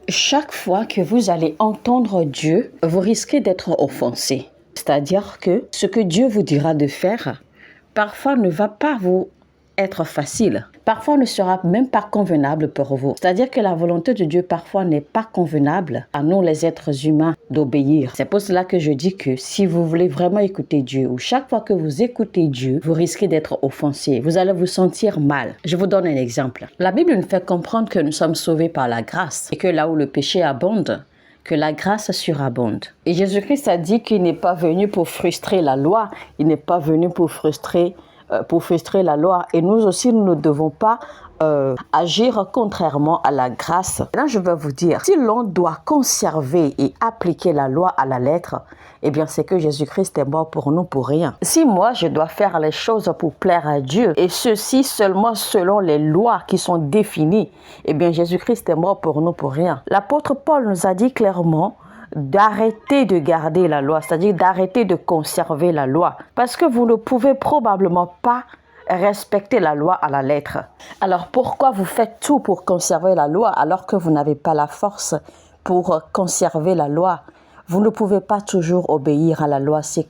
Chaque fois que vous allez entendre Dieu, vous risquez d'être offensé. C'est-à-dire que ce que Dieu vous dira de faire, parfois ne va pas vous être facile. Parfois ne sera même pas convenable pour vous. C'est-à-dire que la volonté de Dieu parfois n'est pas convenable à nous les êtres humains d'obéir. C'est pour cela que je dis que si vous voulez vraiment écouter Dieu, ou chaque fois que vous écoutez Dieu, vous risquez d'être offensé. Vous allez vous sentir mal. Je vous donne un exemple. La Bible nous fait comprendre que nous sommes sauvés par la grâce et que là où le péché abonde, que la grâce surabonde. Et Jésus-Christ a dit qu'il n'est pas venu pour frustrer la loi, il n'est pas venu pour frustrer la loi. Et nous aussi, nous ne devons pas agir contrairement à la grâce. Et là, je vais vous dire, si l'on doit conserver et appliquer la loi à la lettre, eh bien, c'est que Jésus-Christ est mort pour nous pour rien. Si moi, je dois faire les choses pour plaire à Dieu, et ceci seulement selon les lois qui sont définies, eh bien, Jésus-Christ est mort pour nous pour rien. L'apôtre Paul nous a dit clairement d'arrêter de garder la loi, c'est-à-dire d'arrêter de conserver la loi, parce que vous ne pouvez probablement pas respecter la loi à la lettre. Alors pourquoi vous faites tout pour conserver la loi alors que vous n'avez pas la force pour conserver la loi? Vous ne pouvez pas toujours obéir à la loi, c'est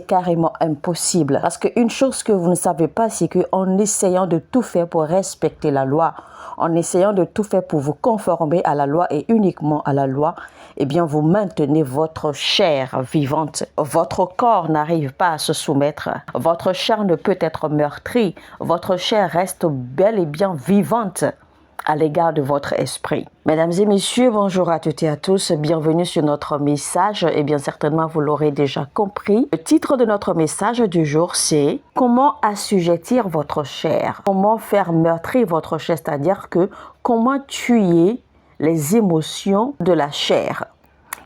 carrément impossible. Parce qu'une chose que vous ne savez pas, c'est qu'en essayant de tout faire pour respecter la loi, en essayant de tout faire pour vous conformer à la loi et uniquement à la loi, eh bien vous maintenez votre chair vivante. Votre corps n'arrive pas à se soumettre. Votre chair ne peut être meurtrie. Votre chair reste bel et bien vivante à l'égard de votre esprit. Mesdames et messieurs, bonjour à toutes et à tous. Bienvenue sur notre message. Et bien certainement, vous l'aurez déjà compris. Le titre de notre message du jour, c'est « Comment assujettir votre chair ?» Comment faire meurtrir votre chair, c'est-à-dire que comment tuer les émotions de la chair.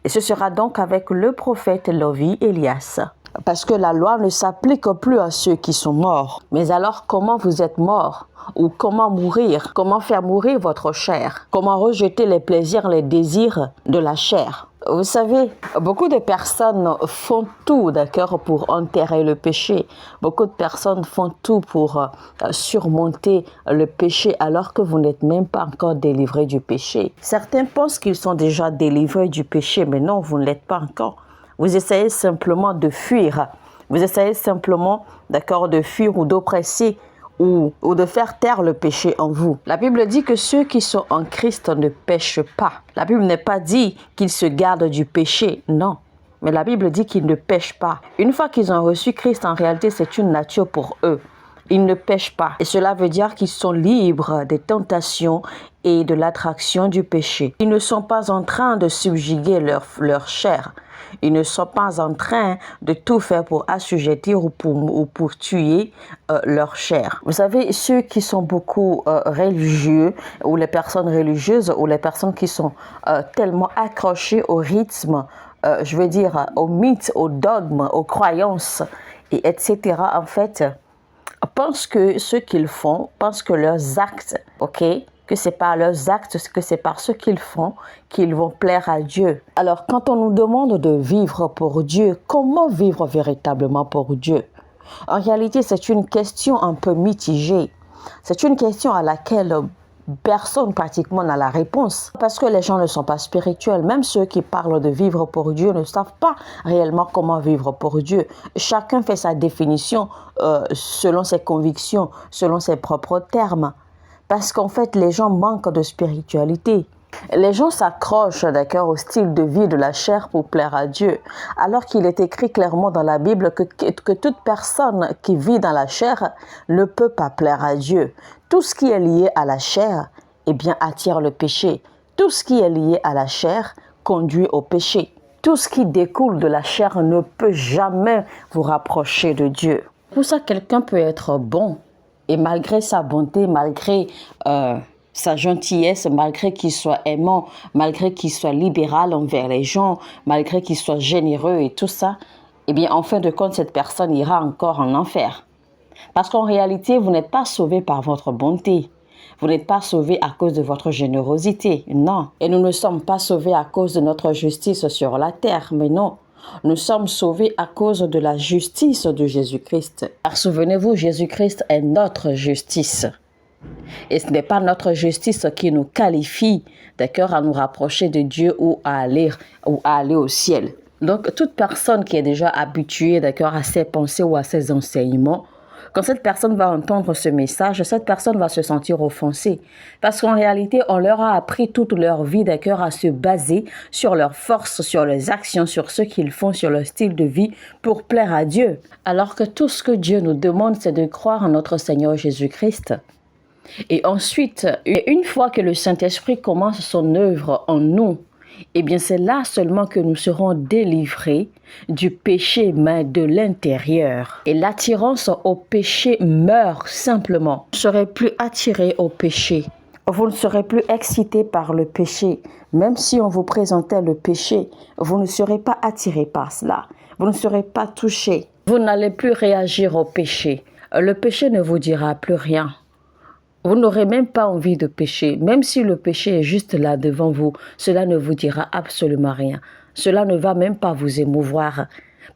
Et ce sera donc avec le prophète Lovi Elias. Parce que la loi ne s'applique plus à ceux qui sont morts. Mais alors, comment vous êtes mort? Ou comment mourir? Comment faire mourir votre chair? Comment rejeter les plaisirs, les désirs de la chair? Vous savez, beaucoup de personnes font tout, d'accord, pour enterrer le péché. Beaucoup de personnes font tout pour surmonter le péché alors que vous n'êtes même pas encore délivré du péché. Certains pensent qu'ils sont déjà délivrés du péché, mais non, vous ne l'êtes pas encore. Vous essayez simplement de fuir. Vous essayez simplement, d'accord, de fuir ou d'oppresser ou de faire taire le péché en vous. La Bible dit que ceux qui sont en Christ ne pêchent pas. La Bible n'est pas dit qu'ils se gardent du péché, non. Mais la Bible dit qu'ils ne pêchent pas. Une fois qu'ils ont reçu Christ, en réalité, c'est une nature pour eux. Ils ne pêchent pas. Et cela veut dire qu'ils sont libres des tentations et de l'attraction du péché. Ils ne sont pas en train de subjuguer leur chair. Ils ne sont pas en train de tout faire pour assujettir ou pour tuer leur chair. Vous savez, ceux qui sont beaucoup religieux, ou les personnes religieuses, ou les personnes qui sont tellement accrochées au rythme, je veux dire, aux mythes, aux dogmes, aux croyances, et etc., en fait, pensent que ce qu'ils font, pensent que leurs actes, ok, que c'est par leurs actes, que c'est par ce qu'ils font qu'ils vont plaire à Dieu. Alors, quand on nous demande de vivre pour Dieu, comment vivre véritablement pour Dieu? En réalité, c'est une question un peu mitigée. C'est une question à laquelle personne pratiquement n'a la réponse. Parce que les gens ne sont pas spirituels. Même ceux qui parlent de vivre pour Dieu ne savent pas réellement comment vivre pour Dieu. Chacun fait sa définition selon ses convictions, selon ses propres termes. Parce qu'en fait, les gens manquent de spiritualité. Les gens s'accrochent, d'accord, au style de vie de la chair pour plaire à Dieu. Alors qu'il est écrit clairement dans la Bible que toute personne qui vit dans la chair ne peut pas plaire à Dieu. Tout ce qui est lié à la chair, eh bien, attire le péché. Tout ce qui est lié à la chair conduit au péché. Tout ce qui découle de la chair ne peut jamais vous rapprocher de Dieu. Pour ça, quelqu'un peut être bon. Et malgré sa bonté, malgré sa gentillesse, malgré qu'il soit aimant, malgré qu'il soit libéral envers les gens, malgré qu'il soit généreux et tout ça, eh bien, en fin de compte, cette personne ira encore en enfer. Parce qu'en réalité, vous n'êtes pas sauvé par votre bonté. Vous n'êtes pas sauvé à cause de votre générosité, non. Et nous ne sommes pas sauvés à cause de notre justice sur la terre, mais non. Nous sommes sauvés à cause de la justice de Jésus-Christ. Car souvenez-vous, Jésus-Christ est notre justice. Et ce n'est pas notre justice qui nous qualifie, d'accord, à nous rapprocher de Dieu ou à aller au ciel. Donc, toute personne qui est déjà habituée, d'accord, à ses pensées ou à ses enseignements, quand cette personne va entendre ce message, cette personne va se sentir offensée. Parce qu'en réalité, on leur a appris toute leur vie, d'accord, à se baser sur leurs forces, sur leurs actions, sur ce qu'ils font, sur leur style de vie pour plaire à Dieu. Alors que tout ce que Dieu nous demande, c'est de croire en notre Seigneur Jésus-Christ. Et ensuite, une fois que le Saint-Esprit commence son œuvre en nous, eh bien c'est là seulement que nous serons délivrés du péché, mais de l'intérieur. Et l'attirance au péché meurt simplement. Vous ne serez plus attiré au péché. Vous ne serez plus excité par le péché. Même si on vous présentait le péché, vous ne serez pas attiré par cela. Vous ne serez pas touché. Vous n'allez plus réagir au péché. Le péché ne vous dira plus rien. Vous n'aurez même pas envie de pécher. Même si le péché est juste là devant vous, cela ne vous dira absolument rien. Cela ne va même pas vous émouvoir.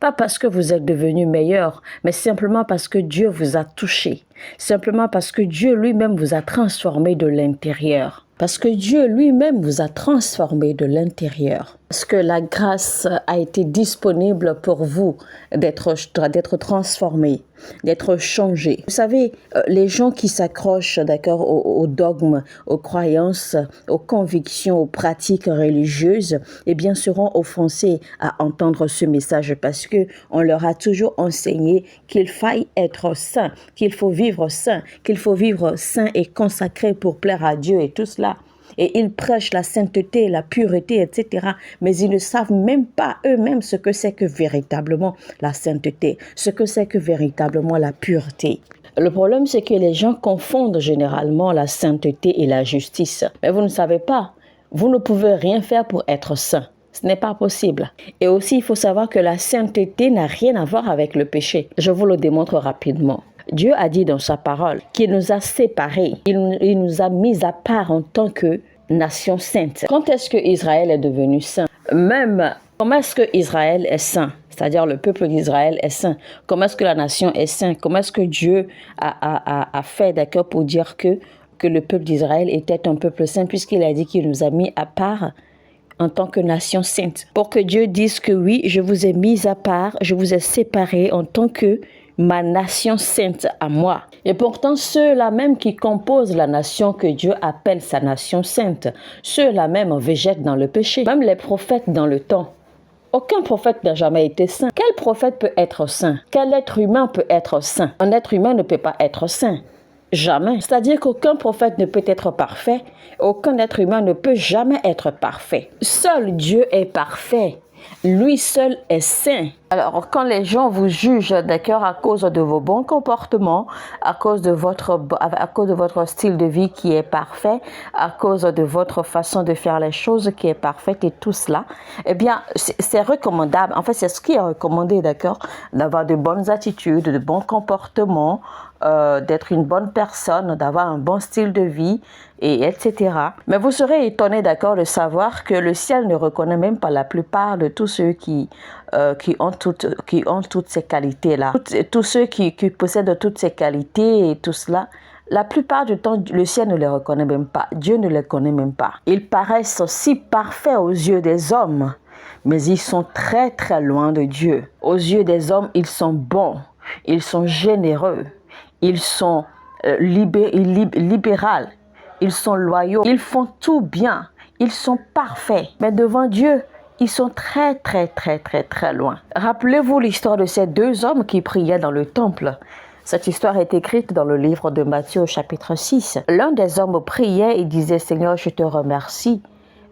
Pas parce que vous êtes devenu meilleur, mais simplement parce que Dieu vous a touché. Simplement parce que Dieu lui-même vous a transformé de l'intérieur. Parce que Dieu lui-même vous a transformé de l'intérieur. Parce que la grâce a été disponible pour vous d'être transformé, d'être changé. Vous savez, les gens qui s'accrochent, d'accord, aux dogmes, aux croyances, aux convictions, aux pratiques religieuses, eh bien, seront offensés à entendre ce message parce que on leur a toujours enseigné qu'il faille être saint, qu'il faut vivre saint, et consacré pour plaire à Dieu et tout cela. Et ils prêchent la sainteté, la pureté, etc. Mais ils ne savent même pas eux-mêmes ce que c'est que véritablement la sainteté, ce que c'est que véritablement la pureté. Le problème, c'est que les gens confondent généralement la sainteté et la justice. Mais vous ne savez pas, vous ne pouvez rien faire pour être saint. Ce n'est pas possible. Et aussi, il faut savoir que la sainteté n'a rien à voir avec le péché. Je vous le démontre rapidement. Dieu a dit dans sa parole qu'il nous a séparés. Il nous a mis à part en tant que nation sainte. Quand est-ce que Israël est devenu saint? Même, comment est-ce que Israël est saint? C'est-à-dire le peuple d'Israël est saint. Comment est-ce que la nation est sainte? Comment est-ce que Dieu a fait, d'accord, pour dire que le peuple d'Israël était un peuple saint, puisqu'il a dit qu'il nous a mis à part en tant que nation sainte. Pour que Dieu dise que oui, je vous ai mis à part, je vous ai séparés en tant que ma nation sainte à moi. Et pourtant, ceux-là même qui composent la nation que Dieu appelle sa nation sainte, ceux-là même végètent dans le péché. Même les prophètes dans le temps. Aucun prophète n'a jamais été saint. Quel prophète peut être saint? Quel être humain peut être saint? Un être humain ne peut pas être saint. Jamais. C'est-à-dire qu'aucun prophète ne peut être parfait. Aucun être humain ne peut jamais être parfait. Seul Dieu est parfait. Lui seul est saint. Alors, quand les gens vous jugent, d'accord, à cause de vos bons comportements, à cause de votre style de vie qui est parfait, à cause de votre façon de faire les choses qui est parfaite et tout cela, eh bien, c'est recommandable. En fait, c'est ce qui est recommandé, d'accord, d'avoir de bonnes attitudes, de bons comportements, d'être une bonne personne, d'avoir un bon style de vie, et etc. Mais vous serez étonné, d'accord, de savoir que le ciel ne reconnaît même pas la plupart de tous ceux qui ont toutes ces qualités-là. Tous ceux qui possèdent toutes ces qualités et tout cela, la plupart du temps, le ciel ne les reconnaît même pas. Dieu ne les connaît même pas. Ils paraissent si parfaits aux yeux des hommes, mais ils sont très très loin de Dieu. Aux yeux des hommes, ils sont bons, ils sont généreux, ils sont libéraux, ils sont loyaux, ils font tout bien, ils sont parfaits. Mais devant Dieu, ils sont très très très très très loin. Rappelez-vous l'histoire de ces deux hommes qui priaient dans le temple. Cette histoire est écrite dans le livre de Matthieu au chapitre 6. L'un des hommes priait et disait « Seigneur, je te remercie.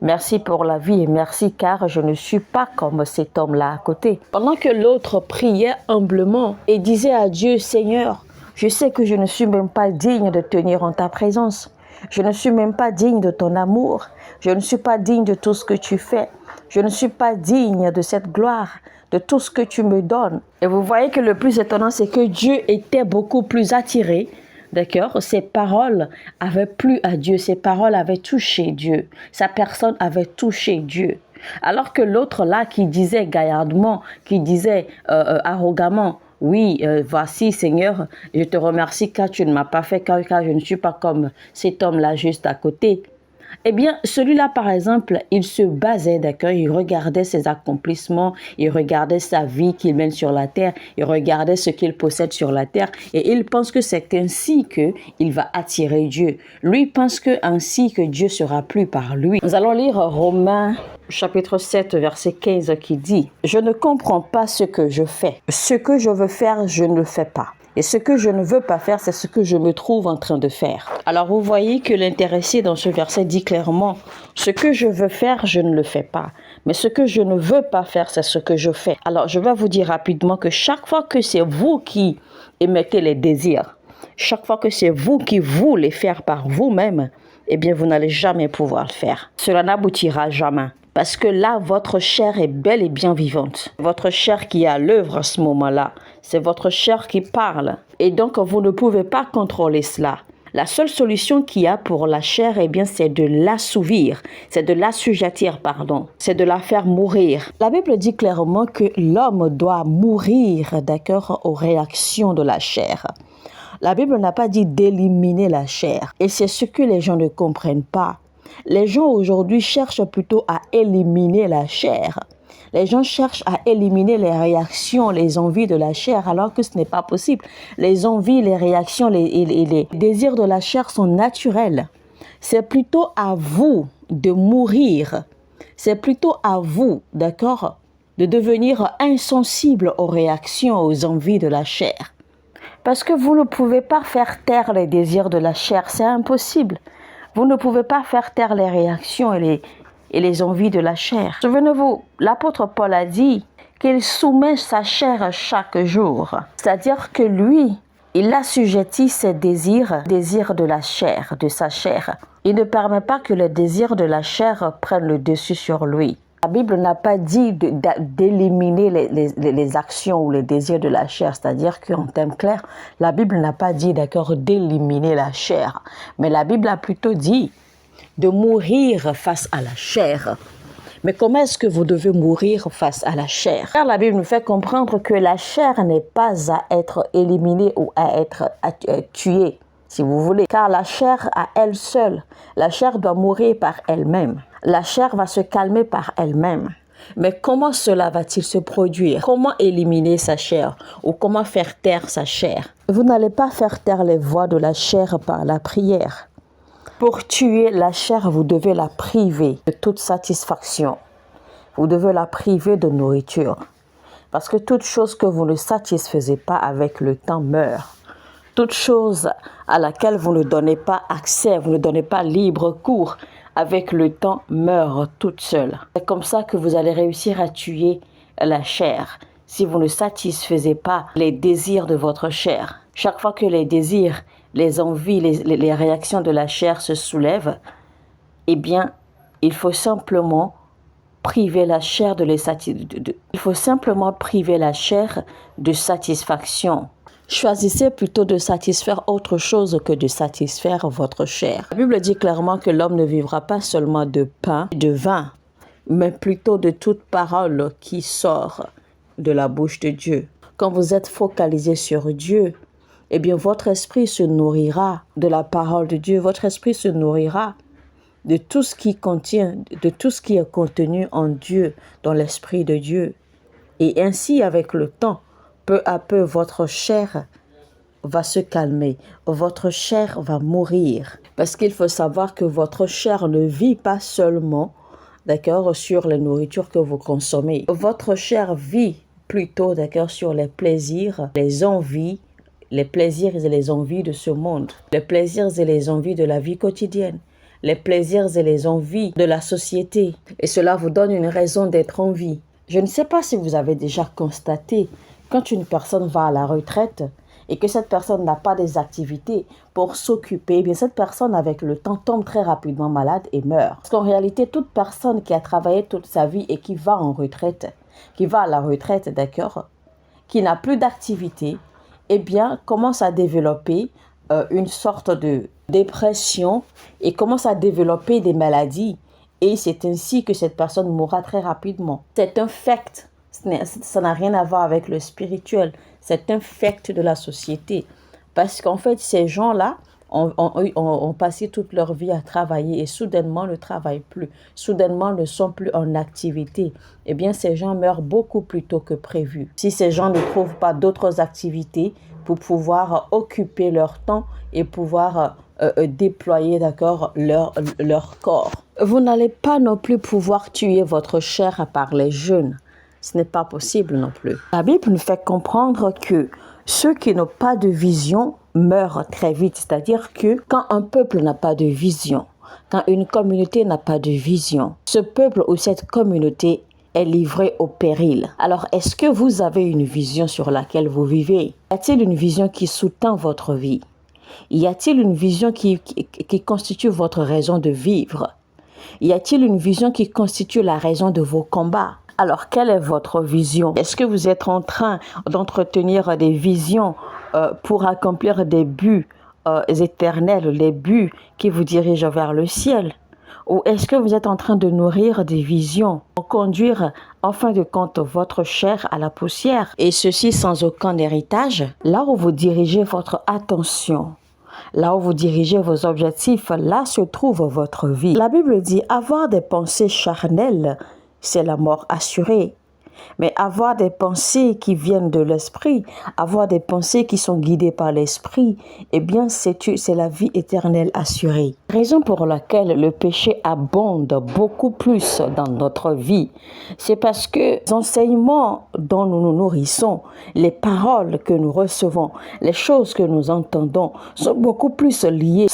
Merci pour la vie et merci car je ne suis pas comme cet homme-là à côté. » Pendant que l'autre priait humblement et disait à Dieu « Seigneur, je sais que je ne suis même pas digne de tenir en ta présence. Je ne suis même pas digne de ton amour. Je ne suis pas digne de tout ce que tu fais. Je ne suis pas digne de cette gloire, de tout ce que tu me donnes. » Et vous voyez que le plus étonnant, c'est que Dieu était beaucoup plus attiré. D'accord? Ses paroles avaient plu à Dieu. Ses paroles avaient touché Dieu. Sa personne avait touché Dieu. Alors que l'autre là qui disait gaillardement, qui disait arrogamment, oui, voici Seigneur, je te remercie car tu ne m'as pas fait, car je ne suis pas comme cet homme-là juste à côté. Eh bien, celui-là, par exemple, il se basait, d'accord, il regardait ses accomplissements, il regardait sa vie qu'il mène sur la terre, il regardait ce qu'il possède sur la terre, et il pense que c'est ainsi qu'il va attirer Dieu. Lui pense que ainsi que Dieu sera plu par lui. Nous allons lire Romains chapitre 7, verset 15 qui dit « Je ne comprends pas ce que je fais. Ce que je veux faire, je ne le fais pas. Et ce que je ne veux pas faire, c'est ce que je me trouve en train de faire. » Alors vous voyez que l'intéressé dans ce verset dit clairement, ce que je veux faire, je ne le fais pas. Mais ce que je ne veux pas faire, c'est ce que je fais. Alors je vais vous dire rapidement que chaque fois que c'est vous qui émettez les désirs, chaque fois que c'est vous qui voulez faire par vous-même, eh bien vous n'allez jamais pouvoir le faire. Cela n'aboutira jamais. Parce que là, votre chair est bel et bien vivante. Votre chair qui est à l'œuvre à ce moment-là. C'est votre chair qui parle. Et donc, vous ne pouvez pas contrôler cela. La seule solution qu'il y a pour la chair, eh bien, c'est de l'assouvir. C'est de l'assujettir, pardon. C'est de la faire mourir. La Bible dit clairement que l'homme doit mourir, d'accord, aux réactions de la chair. La Bible n'a pas dit d'éliminer la chair. Et c'est ce que les gens ne comprennent pas. Les gens aujourd'hui cherchent plutôt à éliminer la chair. Les gens cherchent à éliminer les réactions, les envies de la chair, alors que ce n'est pas possible. Les envies, les réactions, les désirs de la chair sont naturels. C'est plutôt à vous de mourir. C'est plutôt à vous, d'accord, de devenir insensible aux réactions, aux envies de la chair. Parce que vous ne pouvez pas faire taire les désirs de la chair, c'est impossible. Vous ne pouvez pas faire taire les réactions et les envies de la chair. Souvenez-vous, l'apôtre Paul a dit qu'il soumet sa chair chaque jour. C'est-à-dire que lui, il assujettit ses désirs de la chair, de sa chair. Il ne permet pas que les désirs de la chair prennent le dessus sur lui. La Bible n'a pas dit d'éliminer les actions ou les désirs de la chair. C'est-à-dire qu'en termes clairs, la Bible n'a pas dit, d'accord, d'éliminer la chair. Mais la Bible a plutôt dit de mourir face à la chair. Mais comment est-ce que vous devez mourir face à la chair? Car la Bible nous fait comprendre que la chair n'est pas à être éliminée ou à être tuée, si vous voulez. Car la chair à elle seule, la chair doit mourir par elle-même. La chair va se calmer par elle-même. Mais comment cela va-t-il se produire? Comment éliminer sa chair? Ou comment faire taire sa chair? Vous n'allez pas faire taire les voix de la chair par la prière. Pour tuer la chair, vous devez la priver de toute satisfaction. Vous devez la priver de nourriture. Parce que toute chose que vous ne satisfaisez pas avec le temps meurt. Toute chose à laquelle vous ne donnez pas accès, vous ne donnez pas libre cours, avec le temps meurt toute seule. C'est comme ça que vous allez réussir à tuer la chair. Si vous ne satisfaisez pas les désirs de votre chair. Chaque fois que les désirs, les envies, les réactions de la chair se soulèvent, eh bien, il faut simplement priver la chair il faut simplement priver la chair de satisfaction. Choisissez plutôt de satisfaire autre chose que de satisfaire votre chair. La Bible dit clairement que l'homme ne vivra pas seulement de pain et de vin, mais plutôt de toute parole qui sort de la bouche de Dieu. Quand vous êtes focalisé sur Dieu, eh bien votre esprit se nourrira de la parole de Dieu. Votre esprit se nourrira de tout ce qui contient, de tout ce qui est contenu en Dieu, dans l'esprit de Dieu. Et ainsi, avec le temps, peu à peu, votre chair va se calmer. Votre chair va mourir. Parce qu'il faut savoir que votre chair ne vit pas seulement, d'accord, sur les nourritures que vous consommez. Votre chair vit plutôt, d'accord, sur les plaisirs, les envies, les plaisirs et les envies de ce monde. Les plaisirs et les envies de la vie quotidienne. Les plaisirs et les envies de la société. Et cela vous donne une raison d'être en vie. Je ne sais pas si vous avez déjà constaté, quand une personne va à la retraite et que cette personne n'a pas des activités pour s'occuper, eh bien cette personne avec le temps tombe très rapidement malade et meurt. Parce qu'en réalité, toute personne qui a travaillé toute sa vie et qui va en retraite, qui va à la retraite, d'accord, qui n'a plus d'activité, eh bien commence à développer une sorte de dépression et commence à développer des maladies. Et c'est ainsi que cette personne mourra très rapidement. C'est un fait. Ça n'a rien à voir avec le spirituel. c'est un fait de la société. Parce qu'en fait, ces gens-là ont passé toute leur vie à travailler et soudainement ne travaillent plus, soudainement ne sont plus en activité. Eh bien, ces gens meurent beaucoup plus tôt que prévu. Si ces gens ne trouvent pas d'autres activités pour pouvoir occuper leur temps et pouvoir déployer, d'accord, leur corps. Vous n'allez pas non plus pouvoir tuer votre chair par les jeûnes. Ce n'est pas possible non plus. La Bible nous fait comprendre que ceux qui n'ont pas de vision meurent très vite. C'est-à-dire que quand un peuple n'a pas de vision, quand une communauté n'a pas de vision, ce peuple ou cette communauté est livré au péril. Alors, est-ce que vous avez une vision sur laquelle vous vivez? Y a-t-il une vision qui sous-tend votre vie? Y a-t-il une vision qui constitue votre raison de vivre? Y a-t-il une vision qui constitue la raison de vos combats? Alors, quelle est votre vision? Est-ce que vous êtes en train d'entretenir des visions pour accomplir des buts éternels, les buts qui vous dirigent vers le ciel? Ou est-ce que vous êtes en train de nourrir des visions pour conduire en fin de compte votre chair à la poussière? Et ceci sans aucun héritage? Là où vous dirigez votre attention, là où vous dirigez vos objectifs, là se trouve votre vie. La Bible dit avoir des pensées charnelles, c'est la mort assurée. Mais avoir des pensées qui viennent de l'esprit, avoir des pensées qui sont guidées par l'esprit, eh bien, c'est la vie éternelle assurée. Raison pour laquelle le péché abonde beaucoup plus dans notre vie, c'est parce que les enseignements dont nous nous nourrissons, les paroles que nous recevons, les choses que nous entendons sont beaucoup plus liées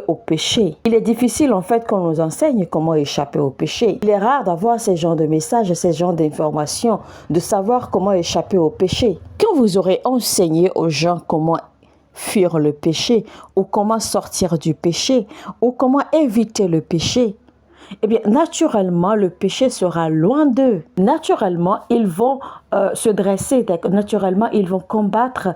au péché. Il est difficile en fait qu'on nous enseigne comment échapper au péché. Il est rare d'avoir ces genres de messages, ces genres d'informations, de savoir comment échapper au péché. Quand vous aurez enseigné aux gens comment fuir le péché, ou comment sortir du péché, ou comment éviter le péché, eh bien, naturellement, le péché sera loin d'eux. Naturellement, ils vont se dresser, naturellement, ils vont combattre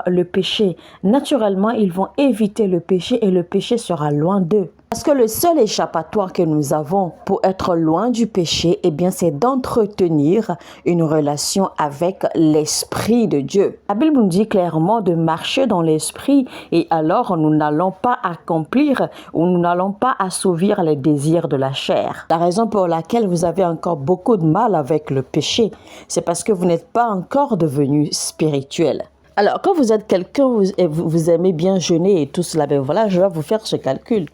le péché. Naturellement, ils vont éviter le péché et le péché sera loin d'eux. Parce que le seul échappatoire que nous avons pour être loin du péché, eh bien, c'est d'entretenir une relation avec l'Esprit de Dieu. La Bible nous dit clairement de marcher dans l'Esprit et alors nous n'allons pas accomplir ou nous n'allons pas assouvir les désirs de la chair. La raison pour laquelle vous avez encore beaucoup de mal avec le péché, c'est parce que vous n'êtes pas encore devenu spirituel. Alors, quand vous êtes quelqu'un, vous aimez bien jeûner et tout cela, ben voilà, je vais vous faire ce calcul.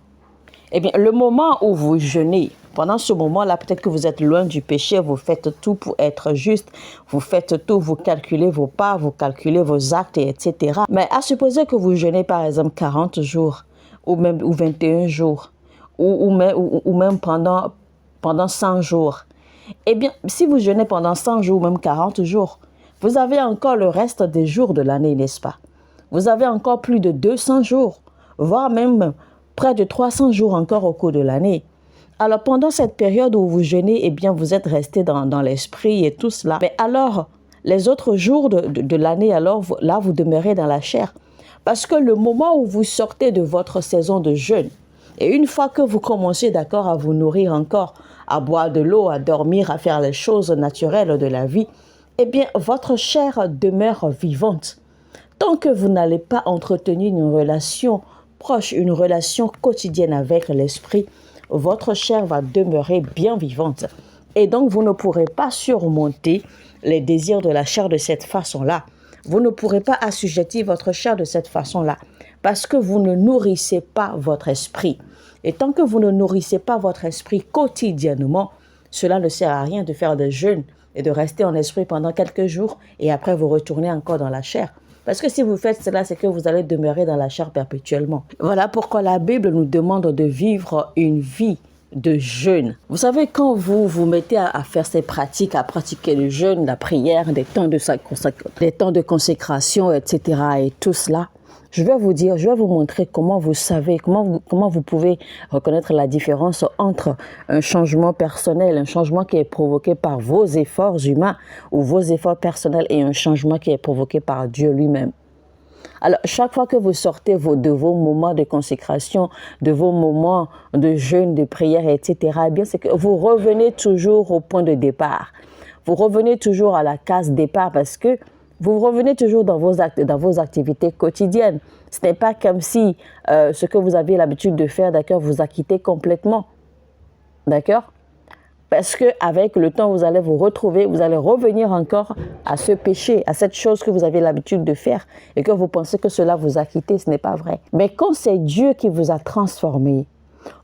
Eh bien, le moment où vous jeûnez, pendant ce moment-là, peut-être que vous êtes loin du péché, vous faites tout pour être juste, vous faites tout, vous calculez vos pas, vous calculez vos actes, etc. Mais à supposer que vous jeûnez par exemple 40 jours, ou 21 jours, ou même pendant 100 jours. Eh bien, si vous jeûnez pendant 100 jours, ou même 40 jours, vous avez encore le reste des jours de l'année, n'est-ce pas? Vous avez encore plus de 200 jours, voire même près de 300 jours encore au cours de l'année. Alors, pendant cette période où vous jeûnez, eh bien, vous êtes resté dans l'esprit et tout cela. Mais alors, les autres jours de l'année, alors, là, vous demeurez dans la chair. Parce que le moment où vous sortez de votre saison de jeûne, et une fois que vous commencez, d'accord, à vous nourrir encore, à boire de l'eau, à dormir, à faire les choses naturelles de la vie, eh bien, votre chair demeure vivante. Tant que vous n'allez pas entretenir une relation proche, une relation quotidienne avec l'esprit, votre chair va demeurer bien vivante. Et donc, vous ne pourrez pas surmonter les désirs de la chair de cette façon-là. Vous ne pourrez pas assujettir votre chair de cette façon-là parce que vous ne nourrissez pas votre esprit. Et tant que vous ne nourrissez pas votre esprit quotidiennement, cela ne sert à rien de faire des jeûnes et de rester en esprit pendant quelques jours et après vous retournez encore dans la chair. Parce que si vous faites cela, c'est que vous allez demeurer dans la chair perpétuellement. Voilà pourquoi la Bible nous demande de vivre une vie de jeûne. Vous savez, quand vous vous mettez à faire ces pratiques, à pratiquer le jeûne, la prière, des temps de consécration, etc. et tout cela, je vais vous montrer comment vous savez, comment vous pouvez reconnaître la différence entre un changement personnel, un changement qui est provoqué par vos efforts humains ou vos efforts personnels et un changement qui est provoqué par Dieu lui-même. Alors, chaque fois que vous sortez de vos moments de consécration, de vos moments de jeûne, de prière, etc., eh bien, c'est que vous revenez toujours au point de départ. Vous revenez toujours à la case départ parce que Vous revenez toujours dans vos activités quotidiennes. Ce n'est pas comme si ce que vous aviez l'habitude de faire, d'accord, vous a quitté complètement. D'accord? Parce qu'avec le temps, vous allez vous retrouver, vous allez revenir encore à ce péché, à cette chose que vous avez l'habitude de faire et que vous pensez que cela vous a quitté, ce n'est pas vrai. Mais quand c'est Dieu qui vous a transformé,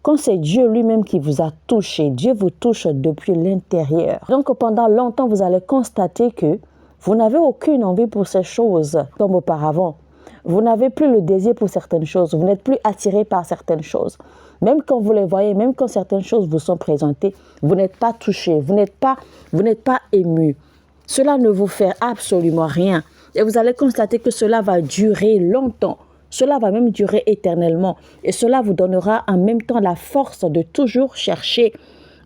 quand c'est Dieu lui-même qui vous a touché, Dieu vous touche depuis l'intérieur. Donc pendant longtemps, vous allez constater que vous n'avez aucune envie pour ces choses comme auparavant. Vous n'avez plus le désir pour certaines choses, vous n'êtes plus attiré par certaines choses. Même quand vous les voyez, même quand certaines choses vous sont présentées, vous n'êtes pas touché, vous n'êtes pas ému. Cela ne vous fait absolument rien. Et vous allez constater que cela va durer longtemps. Cela va même durer éternellement. Et cela vous donnera en même temps la force de toujours chercher,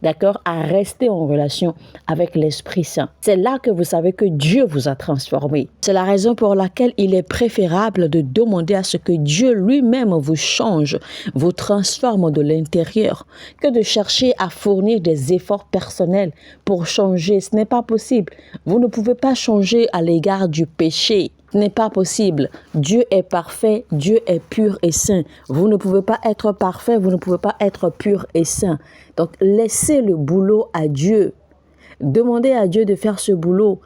d'accord, à rester en relation avec l'Esprit Saint. C'est là que vous savez que Dieu vous a transformé. C'est la raison pour laquelle il est préférable de demander à ce que Dieu lui-même vous change, vous transforme de l'intérieur, que de chercher à fournir des efforts personnels pour changer. Ce n'est pas possible. Vous ne pouvez pas changer à l'égard du péché. Ce n'est pas possible. Dieu est parfait, Dieu est pur et saint. Vous ne pouvez pas être parfait, vous ne pouvez pas être pur et saint. Donc, laissez le boulot à Dieu. Demandez à Dieu de faire ce boulot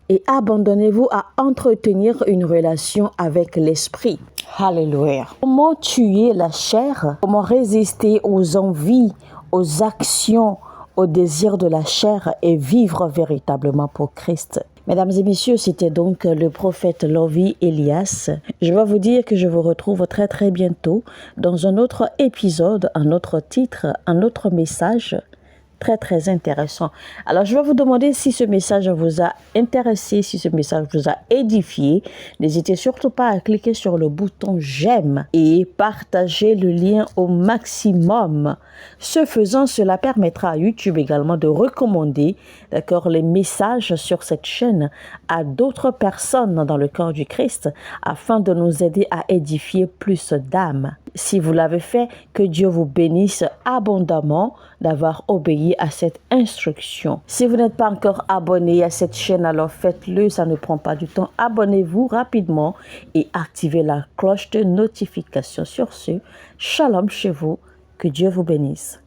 et abandonnez-vous à entretenir une relation avec l'Esprit. Alléluia. Comment tuer la chair? Comment résister aux envies, aux actions, aux désirs de la chair et vivre véritablement pour Christ? Mesdames et messieurs, c'était donc le prophète Lovie Elias. Je vais vous dire que je vous retrouve très très bientôt dans un autre épisode, un autre titre, un autre message très très intéressant. Alors je vais vous demander si ce message vous a intéressé, si ce message vous a édifié. N'hésitez surtout pas à cliquer sur le bouton j'aime et partager le lien au maximum. Ce faisant, cela permettra à YouTube également de recommander, d'accord, les messages sur cette chaîne à d'autres personnes dans le corps du Christ afin de nous aider à édifier plus d'âmes. Si vous l'avez fait, que Dieu vous bénisse abondamment d'avoir obéi à cette instruction. Si vous n'êtes pas encore abonné à cette chaîne, alors faites-le, ça ne prend pas du temps. Abonnez-vous rapidement et activez la cloche de notification. Sur ce, shalom chez vous, que Dieu vous bénisse.